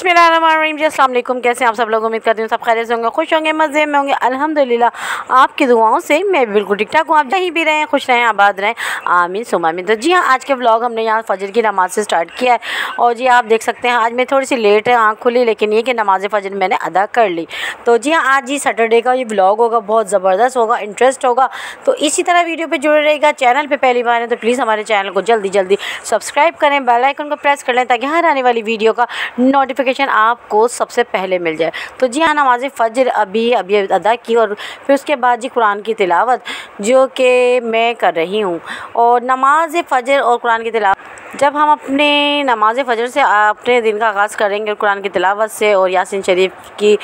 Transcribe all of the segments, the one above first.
बिस्मिल्लाहिर्रहमानिर्रहीम जी, अस्सलाम वालेकुम। कैसे हैं आप सब लोग? उम्मीद करती हूँ सब खैरियत से होंगे, खुश होंगे, मज़े में होंगे। अल्हम्दुलिल्लाह आपकी दुआओं से मैं बिल्कुल ठीक ठाक हूँ। आप कहीं भी रहें, खुश रहें, आबाद रहें, आमीन सुमा आमीन। तो जी हाँ, आज के व्लॉग हमने यहाँ फ़जर की नमाज़ से स्टार्ट किया है। और जी आप देख सकते हैं आज मैं थोड़ी सी लेट है आँख खुली, लेकिन ये कि नमाज़ फ़जर मैंने अदा कर ली। तो जी हाँ, आज जी सैटरडे का ये व्लॉग होगा, बहुत ज़बरदस्त होगा, इंटरेस्ट होगा। तो इसी तरह वीडियो पर जुड़े रहेगा। चैनल पर पहली बार है तो प्लीज़ हमारे चैनल को जल्दी सब्सक्राइब करें, बेल आइकन को प्रेस कर लें ताकि हर आने वाली वीडियो का नोटिफिकेशन आपको सबसे पहले मिल जाए। तो जी हाँ, नमाज़ फ़जर अभी अदा की और फिर उसके बाद जी कुरान की तिलावत जो कि मैं कर रही हूँ। और नमाज़ फ़जर और कुरान की तिलावत, जब हम अपने नमाज़ फ़जर से अपने दिन का आगाज़ करेंगे और कुरान की तिलावत से और यासीन शरीफ की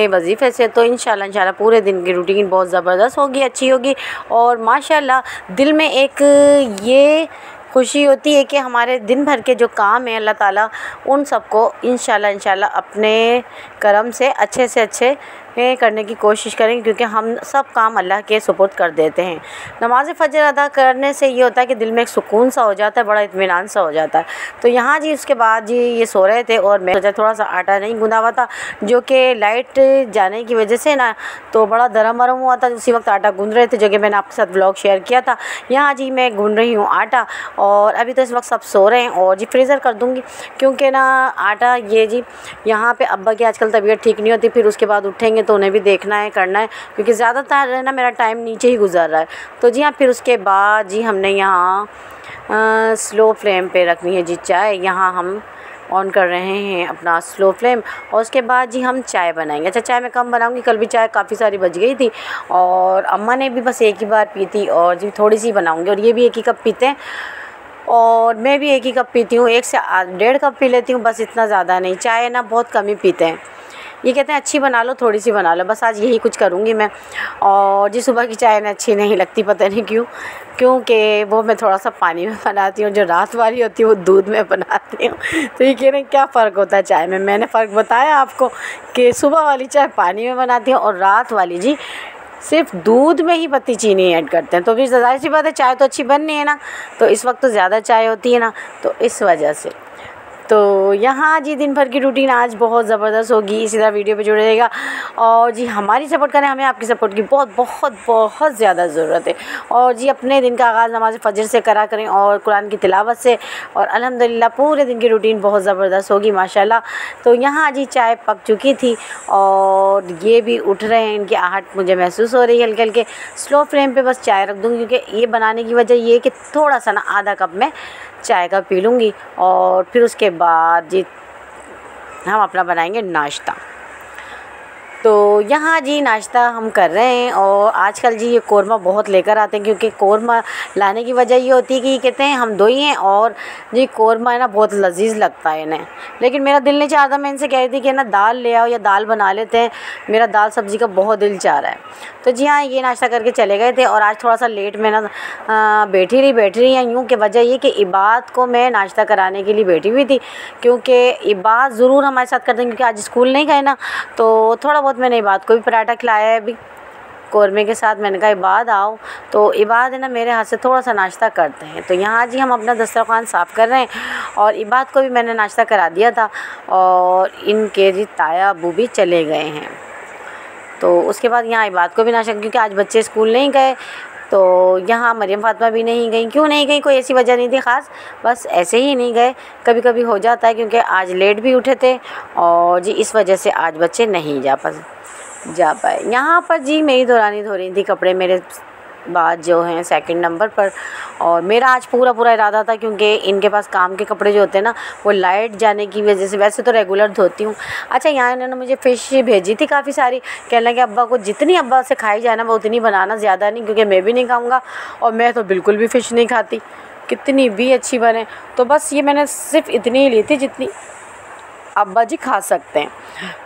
वजीफ़े से, तो इंशाल्लाह पूरे दिन की रूटीन बहुत ज़बरदस्त होगी, अच्छी होगी। और माशाल्लाह दिल में एक ये खुशी होती है कि हमारे दिन भर के जो काम हैं अल्लाह ताला उन सबको इंशाल्लाह अपने करम से अच्छे करने की कोशिश करेंगे, क्योंकि हम सब काम अल्लाह के सुपुर्द कर देते हैं। नमाज़ फ़जर अदा करने से ये होता है कि दिल में एक सुकून सा हो जाता है, बड़ा इत्मीनान सा हो जाता है। तो यहाँ जी उसके बाद जी ये सो रहे थे और मैं थोड़ा सा आटा नहीं गूँधा हुआ था, जो कि लाइट जाने की वजह से ना तो बड़ा दरम वरम हुआ था। उसी वक्त आटा गूँध रहे थे, जो कि मैंने आपके साथ व्लॉग शेयर किया था। यहाँ जी मैं गूँध रही हूँ आटा, और अभी तो इस वक्त सब सो रहे हैं और जी फ्रीज़र कर दूँगी, क्योंकि ना आटा ये जी यहाँ पे अब्बा की आजकल तबीयत ठीक नहीं होती, फिर उसके बाद उठेंगे तो उन्हें भी देखना है, करना है, क्योंकि ज़्यादातर ना मेरा टाइम नीचे ही गुजर रहा है। तो जी हाँ, फिर उसके बाद जी हमने यहाँ स्लो फ्लेम पे रखनी है जी चाय। यहाँ हम ऑन कर रहे हैं अपना स्लो फ्लेम, और उसके बाद जी हम चाय बनाएंगे। अच्छा, चाय मैं कम बनाऊंगी, कल भी चाय काफ़ी सारी बच गई थी और अम्मा ने भी बस एक ही बार पी थी, और जी थोड़ी सी बनाऊंगी। और ये भी एक ही कप पीते हैं और मैं भी एक ही कप पीती हूँ, 1 से 1.5 कप पी लेती हूँ, बस इतना ज़्यादा नहीं। चाय ना बहुत कम ही पीते हैं, ये कहते हैं अच्छी बना लो, थोड़ी सी बना लो, बस आज यही कुछ करूँगी मैं। और जी सुबह की चाय ना अच्छी नहीं लगती, पता नहीं क्यों, क्योंकि वो मैं थोड़ा सा पानी में बनाती हूँ, जो रात वाली होती है वो दूध में बनाती हूँ। तो ये कह रहे हैं क्या फ़र्क होता है चाय में। मैंने फ़र्क बताया आपको कि सुबह वाली चाय पानी में बनाती हूँ और रात वाली जी सिर्फ दूध में ही पत्ती चीनी ऐड करते हैं। तो फिर ज़ाहिर सी बात है चाय तो अच्छी बननी है ना, तो इस वक्त तो ज़्यादा चाय होती है ना, तो इस वजह से। तो यहाँ जी दिन भर की रूटीन आज बहुत ज़बरदस्त होगी, इसी तरह वीडियो पे जुड़े रहेगा। और जी हमारी सपोर्ट करें, हमें आपकी सपोर्ट की बहुत ज़्यादा ज़रूरत है। और जी अपने दिन का आगाज़ नमाज़ फ़जर से करा करें और कुरान की तिलावत से, और अल्हम्दुलिल्लाह पूरे दिन की रूटीन बहुत ज़बरदस्त होगी माशाल्लाह। तो यहाँ जी चाय पक चुकी थी और ये भी उठ रहे हैं, इनकी आहट मुझे महसूस हो रही है हल्के हल्के। स्लो फ्लेम पे बस चाय रख दूँगी, क्योंकि ये बनाने की वजह ये है कि थोड़ा सा ना आधा कप में चाय का पी लूँगी, और फिर उसके बाद जी हम अपना बनाएंगे नाश्ता। तो यहाँ जी नाश्ता हम कर रहे हैं, और आजकल जी ये कौरमा बहुत लेकर आते हैं, क्योंकि कौरमा लाने की वजह ये होती है कि कहते हैं हम दो ही हैं और जी कौरमा है ना बहुत लजीज लगता है इन्हें। लेकिन मेरा दिल नहीं चाह रहा, मैं इनसे कह रही थी कि ना दाल ले आओ या दाल बना लेते हैं, मेरा दाल सब्ज़ी का बहुत दिल चाह रहा है। तो जी हाँ, ये नाश्ता करके चले गए थे, और आज थोड़ा सा लेट में ना बैठी रही हैं यूँ, कि वजह ये कि इबाद को मैं नाश्ता कराने के लिए बैठी हुई थी, क्योंकि इबाद ज़रूर हमारे साथ करते हैं, क्योंकि आज स्कूल नहीं गए ना, तो थोड़ा बहुत मैंने इबाद को भी पराठा खिलाया है अभी कौरमे के साथ। मैंने कहा इबाद आओ, तो इबाद है ना मेरे हाथ से थोड़ा सा नाश्ता करते हैं। तो यहाँ जी हम अपना दस्तरखान साफ़ कर रहे हैं, और इबाद को भी मैंने नाश्ता करा दिया था, और इनके जी ताया अबू भी चले गए हैं। तो उसके बाद यहाँ इबाद को भी नाश्ता, क्योंकि आज बच्चे स्कूल नहीं गए, तो यहाँ मरियम फ़ातिमा भी नहीं गई। क्यों नहीं गई, कोई ऐसी वजह नहीं थी ख़ास, बस ऐसे ही नहीं गए, कभी कभी हो जाता है, क्योंकि आज लेट भी उठे थे और जी इस वजह से आज बच्चे नहीं जा पाए। यहाँ पर जी मेरी दौरानी धो रही थी कपड़े मेरे बाद जो हैं 2nd नंबर पर, और मेरा आज पूरा इरादा था, क्योंकि इनके पास काम के कपड़े जो होते हैं ना वो लाइट जाने की वजह से, वैसे तो रेगुलर धोती हूँ। अच्छा, यहाँ इन्होंने मुझे फ़िश भेजी थी काफ़ी सारी, कहने लगे अब्बा को जितनी अब्बा से खाई जाए ना वो उतनी बनाना, ज़्यादा नहीं, क्योंकि मैं भी नहीं खाऊँगा और मैं तो बिल्कुल भी फ़िश नहीं खाती, कितनी भी अच्छी बने। तो बस ये मैंने सिर्फ इतनी ही ली थी जितनी अब्बा जी खा सकते हैं,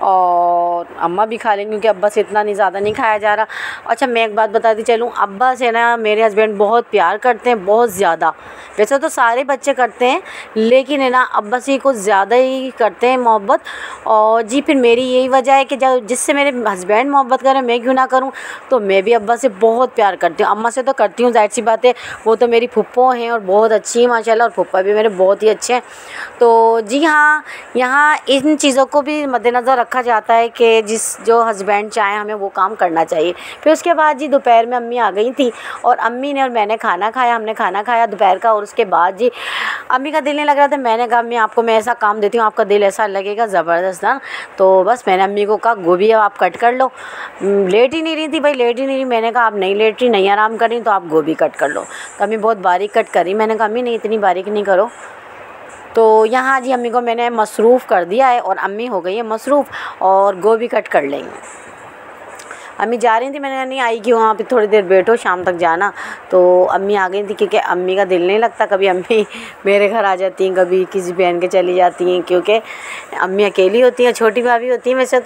और अम्मा भी खा लेंगे, क्योंकि अब्बा से इतना नहीं ज़्यादा नहीं खाया जा रहा। अच्छा, मैं एक बात बताती चलूँ, अब्बा से ना मेरे हस्बैंड बहुत प्यार करते हैं, बहुत ज़्यादा। वैसे तो सारे बच्चे करते हैं, लेकिन है ना अब्बा से कुछ ज़्यादा ही करते हैं मोहब्बत। और जी फिर मेरी यही वजह है कि जब जिससे मेरे हस्बैंड मोहब्बत करें मैं क्यों ना करूँ, तो मैं भी अब्बा से बहुत प्यार करती हूँ। अम्मा से तो करती हूँ, ज़ाहिर सी बात है, वो तो मेरी फुप्पो हैं और बहुत अच्छी हैं माशाल्लाह, और फुप्पा भी मेरे बहुत ही अच्छे हैं। तो जी हाँ, यहाँ हाँ, इन चीज़ों को भी मद्देनज़र रखा जाता है कि जो हस्बैंड चाहें हमें वो काम करना चाहिए। फिर उसके बाद जी दोपहर में अम्मी आ गई थी और अम्मी ने और मैंने खाना खाया, हमने खाना खाया दोपहर का। और उसके बाद जी अम्मी का दिल नहीं लग रहा था। मैंने कहा अम्मी आपको मैं ऐसा काम देती हूँ, आपका दिल ऐसा लगेगा ज़बरदस्त ना। तो बस मैंने अम्मी को कहा गोभी अब आप कट कर लो। लेट ही नहीं रही थी भाई, लेट ही नहीं रही। मैंने कहा आप नहीं लेट रही, नहीं आराम कर रही तो आप गोभी कट कर लो। तो अम्मी बहुत बारीक कट करी। मैंने कहा अम्मी नहीं इतनी बारीक नहीं करो। तो यहाँ जी अम्मी को मैंने मसरूफ़ कर दिया है और अम्मी हो गई है मसरूफ़ और गोभी कट कर लेंगे। अम्मी जा रही थी, मैंने कहा नहीं आई क्यों, वहाँ पे थोड़ी देर बैठो, शाम तक जाना। तो अम्मी आ गई थी क्योंकि अम्मी का दिल नहीं लगता, कभी अम्मी मेरे घर आ जाती हैं, कभी किसी बहन के चली जाती हैं, क्योंकि अम्मी अकेली होती हैं, छोटी भाभी होती हैं वैसे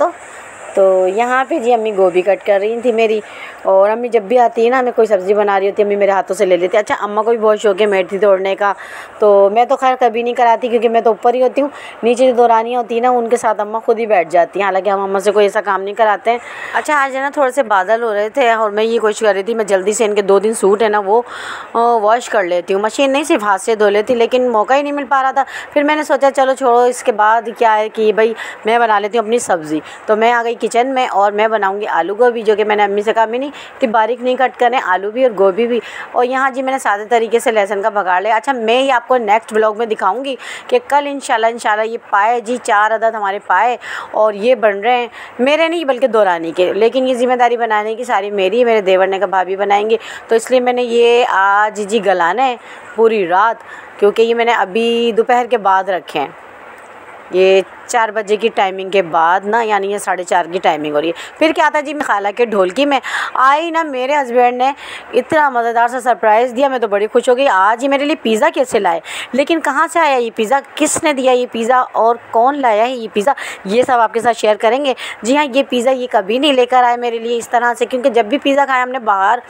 तो यहाँ पे जी अम्मी गोभी कट कर रही थी मेरी। और अम्मी जब भी आती है ना, मैं कोई सब्ज़ी बना रही होती है, अम्मी मेरे हाथों से ले लेती है। अच्छा, अम्मा को भी बहुत शौक है मेथी तोड़ने का, तो मैं तो खैर कभी नहीं कराती क्योंकि मैं तो ऊपर ही होती हूँ। नीचे जो दौरानी होती है ना, उनके साथ अम्मा खुद ही बैठ जाती हैं, हालांकि हम अम्मा से कोई ऐसा काम नहीं कराते हैं। अच्छा, आज है ना थोड़े से बादल हो रहे थे और मैं ये कोशिश कर रही थी मैं जल्दी से इनके 2 दिन सूट है ना वो वॉश कर लेती हूँ। मशीन नहीं, सिर्फ हाथ से धो लेती, लेकिन मौका ही नहीं मिल पा रहा था। फिर मैंने सोचा चलो छोड़ो, इसके बाद क्या है कि भाई मैं बना लेती हूँ अपनी सब्ज़ी। तो मैं आ गई किचन में और मैं बनाऊंगी आलू गोभी, जो कि मैंने अम्मी से कहा अम्मी नहीं कि बारीक नहीं कट करें, आलू भी और गोभी भी। और यहाँ जी मैंने सादे तरीके से लहसुन का बघाड़ लिया। अच्छा, मैं ये आपको नेक्स्ट व्लॉग में दिखाऊंगी कि कल इंशाल्लाह ये पाए जी 4 अदद हमारे पाए और ये बन रहे हैं मेरे नहीं बल्कि दौरानी के, लेकिन ये ज़िम्मेदारी बनाने की सारी मेरी है, मेरे देवर ने कहा भाभी बनाएंगे। तो इसलिए मैंने ये आज जी गलाना है पूरी रात, क्योंकि ये मैंने अभी दोपहर के बाद रखे हैं। ये 4 बजे की टाइमिंग के बाद ना, यानी ये 4:30 की टाइमिंग हो रही है। फिर क्या था जी, मैं खाला के ढोलकी में आई ना, मेरे हस्बैंड ने इतना मज़ेदार सा सरप्राइज़ दिया, मैं तो बड़ी खुश हो गई। आज ही मेरे लिए पिज़्ज़ा कैसे लाए, लेकिन कहाँ से आया ये पिज़्ज़ा, किसने दिया ये पिज़्ज़ा और कौन लाया है ये पिज़्ज़ा, ये सब आपके साथ शेयर करेंगे। जी हाँ, ये पिज़्ज़ा ये कभी नहीं लेकर आए मेरे लिए इस तरह से, क्योंकि जब भी पिज़्ज़ा खाया हमने बाहर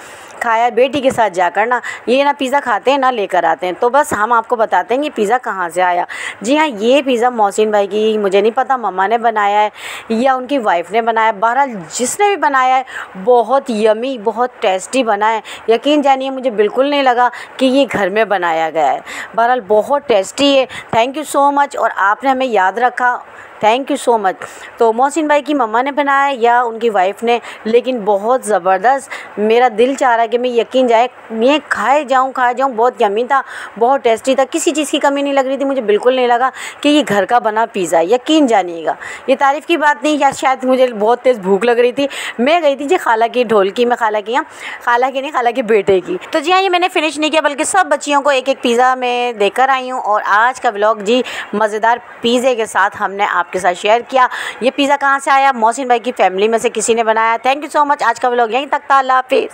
खाया बेटी के साथ जाकर ना, ये ना पिज़्ज़ा खाते हैं ना लेकर आते हैं। तो बस हम आपको बताते हैं कि पिज़्ज़ा कहाँ से आया। जी हाँ, ये पिज़्ज़ा मोहसिन भाई की, मुझे नहीं पता मम्मा ने बनाया है या उनकी वाइफ ने बनाया, बहरहाल जिसने भी बनाया है बहुत यमी, बहुत टेस्टी बना है। यकीन जानिए मुझे बिल्कुल नहीं लगा कि ये घर में बनाया गया है। बहरहाल बहुत टेस्टी है। थैंक यू सो मच, और आपने हमें याद रखा, थैंक यू सो मच। तो मोहसिन भाई की मम्मा ने बनाया या उनकी वाइफ ने, लेकिन बहुत ज़बरदस्त, मेरा दिल चाह रहा है कि मैं यकीन जाए ये खाए जाऊँ। बहुत यमी था, बहुत टेस्टी था, किसी चीज़ की कमी नहीं लग रही थी। मुझे बिल्कुल नहीं लगा कि ये घर का बना पिज़्ज़ा, यकीन जानिएगा। ये तारीफ़ की बात नहीं, या शायद मुझे बहुत तेज़ भूख लग रही थी। मैं गई थी जी खाला की ढोलकी में, खाला की यहाँ, खाला की नहीं खाला के बेटे की। तो जी हाँ, ये मैंने फिनिश नहीं किया, बल्कि सब बच्चियों को एक एक पिज़्ज़ा मैं देकर आई हूँ। और आज का व्लॉग जी मज़ेदार पिज़्ज़े के साथ हमने आपके साथ शेयर किया। ये पिज़्ज़ा कहाँ से आया, मोहसिन भाई की फैमिली में से किसी ने बनाया। Thank you so much. आज का व्लॉग यहीं तक था। अल्लाह हाफिज़।